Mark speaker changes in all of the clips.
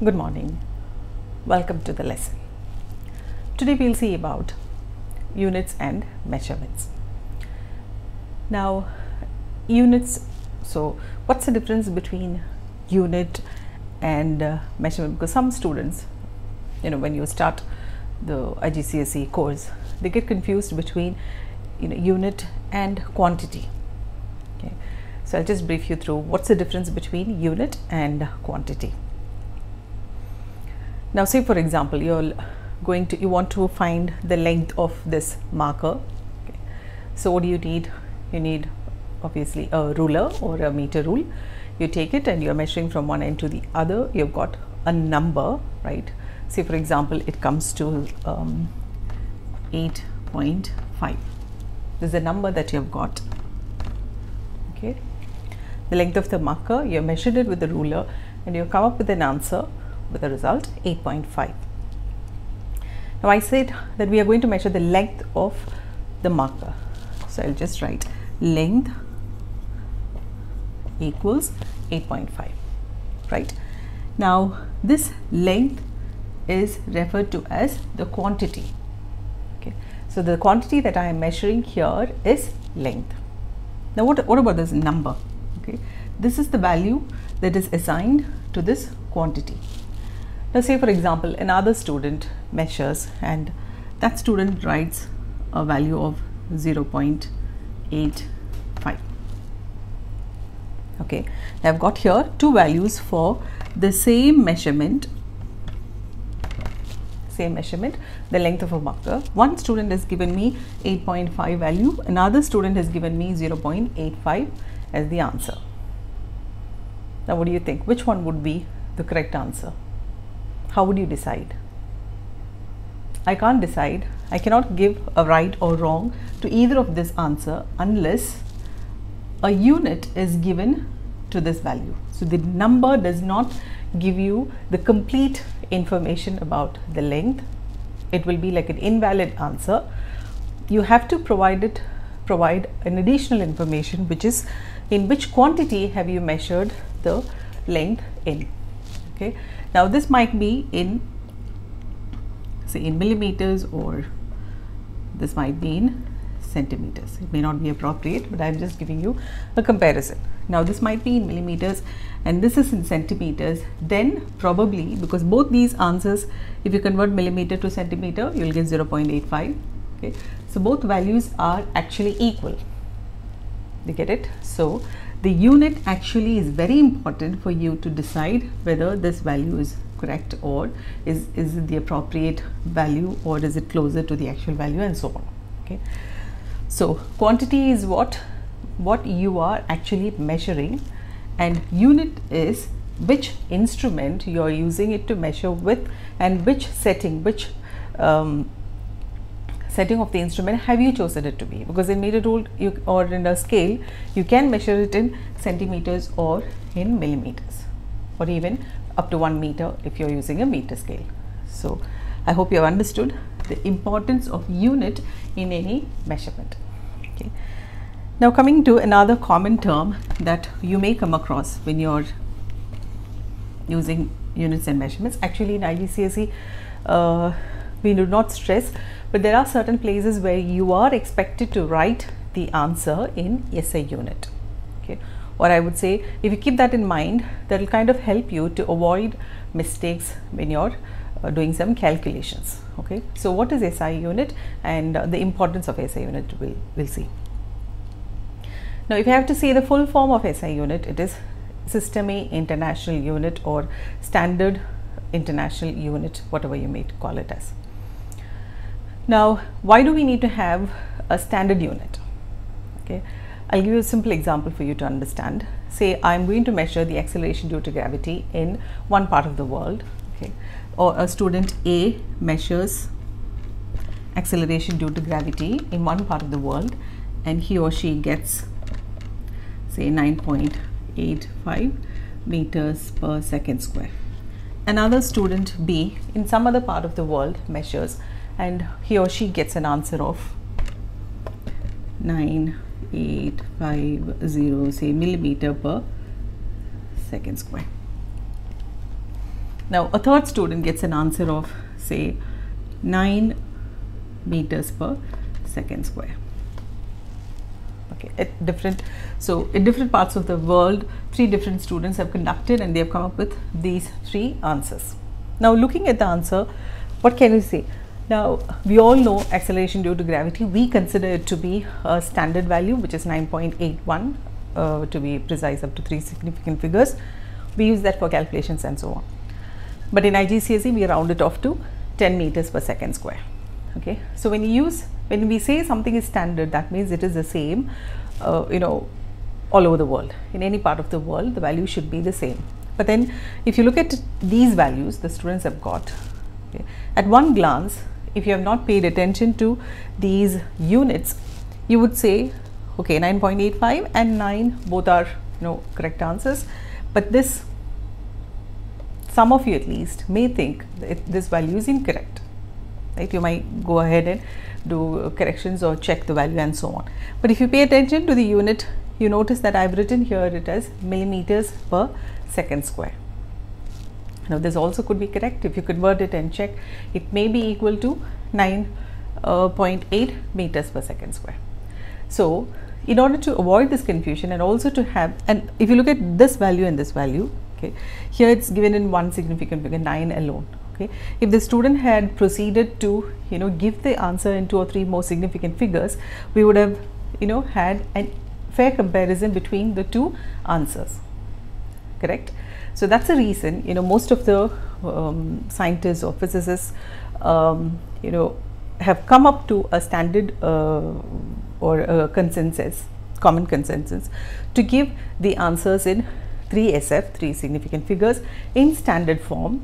Speaker 1: Good morning. Welcome to the lesson. Today we'll see about units and measurements. Now, units, so what's the difference between unit and measurement? Because some students, when you start the IGCSE course, they get confused between unit and quantity. Okay, so I'll just brief you through what's the difference between unit and quantity. Now, say for example, you want to find the length of this marker. Okay. So what do you need? You need obviously a ruler or a meter rule. You take it and you're measuring from one end to the other. You've got a number, right? Say for example, it comes to 8.5. This is the number that you've got. Okay. The length of the marker, you measured it with the ruler and you come up with an answer with the result 8.5. Now I said that we are going to measure the length of the marker. So I'll just write length equals 8.5, right? Now this length is referred to as the quantity. Okay, so the quantity that I am measuring here is length. Now what about this number? Okay, this is the value that is assigned to this quantity. Now say for example, another student measures and that student writes a value of 0.85. Okay, now I've got here two values for the same measurement, the length of a marker. One student has given me 8.5 value, another student has given me 0.85 as the answer. Now what do you think? Which one would be the correct answer? How would you decide? I can't decide. I cannot give a right or wrong to either of this answer unless a unit is given to this value. So the number does not give you the complete information about the length. It will be like an invalid answer. You have to provide an additional information, which is in which quantity have you measured the length in. Okay. Now this might be in, say, in millimeters, or this might be in centimeters. It may not be appropriate, but I'm just giving you a comparison. Now this might be in millimeters and this is in centimeters. Then probably, because both these answers, if you convert millimeter to centimeter, you'll get 0.85. Okay, so both values are actually equal. You get it? So the unit actually is very important for you to decide whether this value is correct, or is it the appropriate value, or is it closer to the actual value, and so on. Okay, so quantity is what you are actually measuring, and unit is which instrument you are using it to measure with, and which setting of the instrument have you chosen it to be. Because in meter rule or in a scale, you can measure it in centimeters or in millimeters, or even up to 1 meter if you're using a meter scale. So I hope you have understood the importance of unit in any measurement. Okay. Now coming to another common term that you may come across when you're using units and measurements. Actually in IGCSE, we do not stress, but there are certain places where you are expected to write the answer in SI unit. Okay, or I would say, if you keep that in mind, that will kind of help you to avoid mistakes when you're doing some calculations. Okay, so what is SI unit, and the importance of SI unit we'll see. Now if I have to say the full form of SI unit, it is System International Unit, or Standard International Unit, whatever you may call it as. Now why do we need to have a standard unit? Okay, I'll give you a simple example for you to understand. Say I'm going to measure the acceleration due to gravity in one part of the world. Okay, or a student A measures acceleration due to gravity in one part of the world, and he or she gets, say, 9.85 meters per second square. Another student B in some other part of the world measures, and he or she gets an answer of 9.850, say, millimeter per second square. Now a third student gets an answer of say 9 meters per second square. Okay, at different parts of the world, 3 different students have conducted and they have come up with these 3 answers. Now looking at the answer, what can we say? Now we all know acceleration due to gravity, we consider it to be a standard value, which is 9.81 to be precise, up to 3 significant figures. We use that for calculations and so on. But in IGCSE we round it off to 10 meters per second square. Okay, so when we say something is standard, that means it is the same all over the world. In any part of the world the value should be the same. But then if you look at these values the students have got, okay, at one glance, if you have not paid attention to these units, you would say okay, 9.85 and 9 both are correct answers, but this, some of you at least may think that this value is incorrect, right? You might go ahead and do corrections or check the value and so on. But if you pay attention to the unit, you notice that I've written here it as millimeters per second square. Now this also could be correct. If you convert it and check, it may be equal to 9.8 meters per second square. So in order to avoid this confusion and also to have, and if you look at this value and this value, okay, here it's given in one significant figure, 9 alone. Okay, if the student had proceeded to give the answer in 2 or 3 more significant figures, we would have had a fair comparison between the 2 answers, correct? So that's the reason most of the scientists or physicists have come up to a standard or a consensus, common consensus, to give the answers in 3SF, 3 significant figures, in standard form.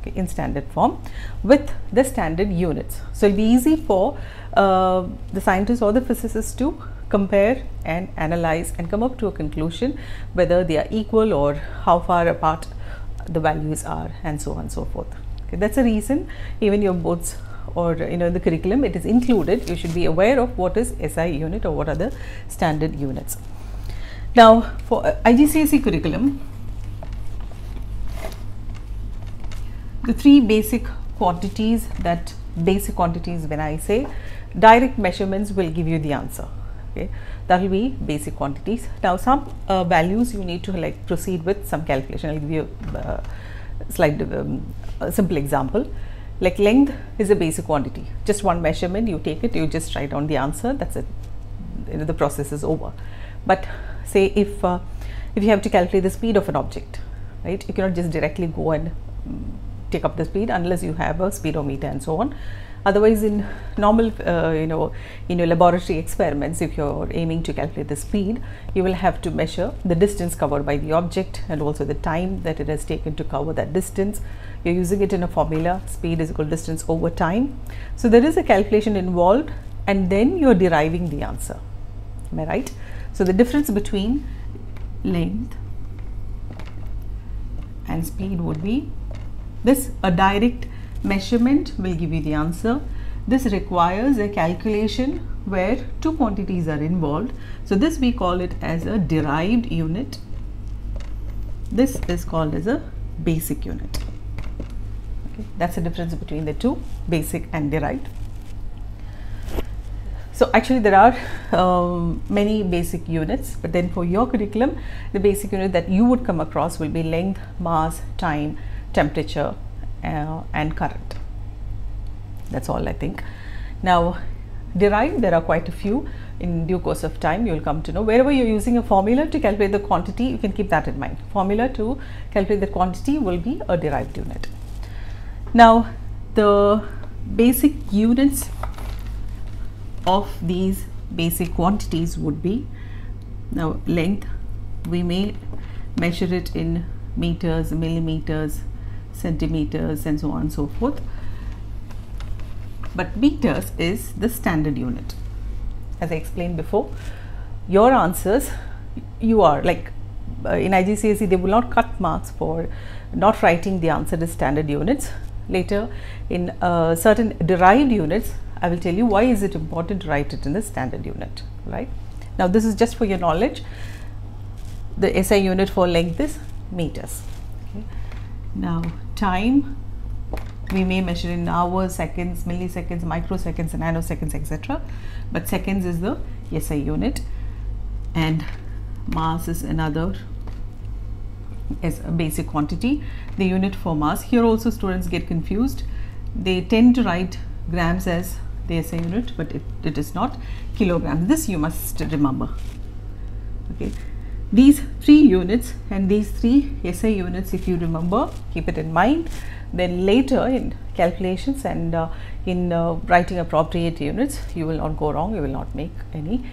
Speaker 1: Okay, in standard form with the standard units. So it'll be easy for the scientists or the physicists to compare and analyze and come up to a conclusion whether they are equal or how far apart the values are, and so on and so forth. Okay, that's the reason even your boards or the curriculum, it is included. You should be aware of what is SI unit or what are the standard units. Now for IGCSE curriculum, the 3 basic quantities, when I say direct measurements will give you the answer. Okay, that will be basic quantities. Now some values you need to proceed with some calculation. I'll give you a simple example. Like length is a basic quantity, just one measurement, you take it, you just write down the answer, that's it, the process is over. But say if you have to calculate the speed of an object, right, you cannot just directly go and take up the speed unless you have a speedometer and so on. Otherwise in normal in your laboratory experiments, if you're aiming to calculate the speed, you will have to measure the distance covered by the object and also the time that it has taken to cover that distance. You're using it in a formula, speed is equal to distance over time. So there is a calculation involved and then you're deriving the answer. Am I right? So the difference between length and speed would be this. A direct measurement will give you the answer. This requires a calculation where 2 quantities are involved. So this we call it as a derived unit. This is called as a basic unit. Okay, that's the difference between the 2, basic and derived. So actually there are many basic units, but then for your curriculum, the basic unit that you would come across will be length, mass, time, temperature and current. That's all I think. Now derived, there are quite a few. In due course of time you will come to know. Wherever you're using a formula to calculate the quantity, you can keep that in mind. Formula to calculate the quantity will be a derived unit. Now the basic units of these basic quantities would be, now length, we may measure it in meters, millimeters, centimeters and so on and so forth, but meters is the standard unit. As I explained before, your answers, you are like in IGCSE they will not cut marks for not writing the answer as standard units. Later in certain derived units, I will tell you why is it important to write it in the standard unit, right? Now this is just for your knowledge. The SI unit for length is meters. Okay. Now time, we may measure in hours, seconds, milliseconds, microseconds, nanoseconds, etc. But seconds is the SI unit, and mass is another as a basic quantity. The unit for mass, here also students get confused. They tend to write grams as the SI unit, but it is not. Kilograms, this you must remember. Okay, these 3 units and these 3 SI units, if you remember, keep it in mind. Then later in calculations and in writing appropriate units, you will not go wrong, you will not make any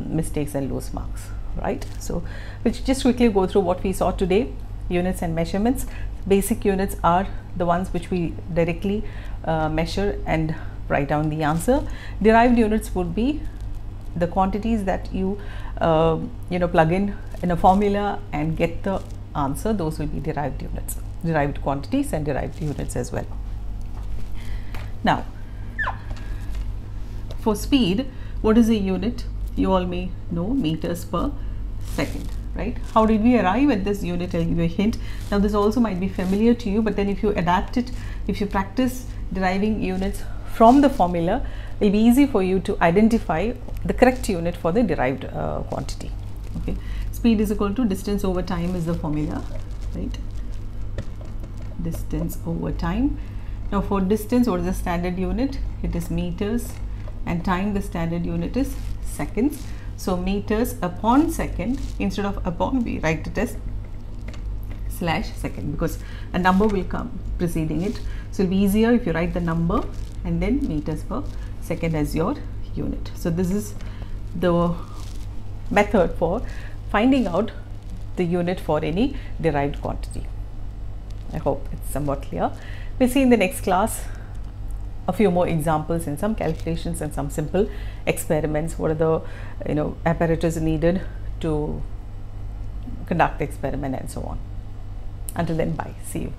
Speaker 1: mistakes and lose marks, right? So we'll just quickly go through what we saw today. Units and measurements. Basic units are the ones which we directly measure and write down the answer. Derived units would be the quantities that you plug in a formula and get the answer. Those will be derived units, derived quantities and derived units as well. Now for speed, what is a unit? You all may know, meters per second, right? How did we arrive at this unit? I'll give you a hint. Now this also might be familiar to you, but then if you adapt it, if you practice deriving units from the formula, it will be easy for you to identify the correct unit for the derived quantity. Okay, speed is equal to distance over time is the formula, right? Distance over time. Now for distance, what is the standard unit? It is meters, and time, the standard unit is seconds. So meters upon second, instead of upon we write it as /second, because a number will come preceding it. So it will be easier if you write the number and then meters per second as your unit. So this is the method for finding out the unit for any derived quantity. I hope it's somewhat clear. We'll see in the next class a few more examples and some calculations and some simple experiments. What are the apparatus needed to conduct the experiment and so on. Until then, bye. See you.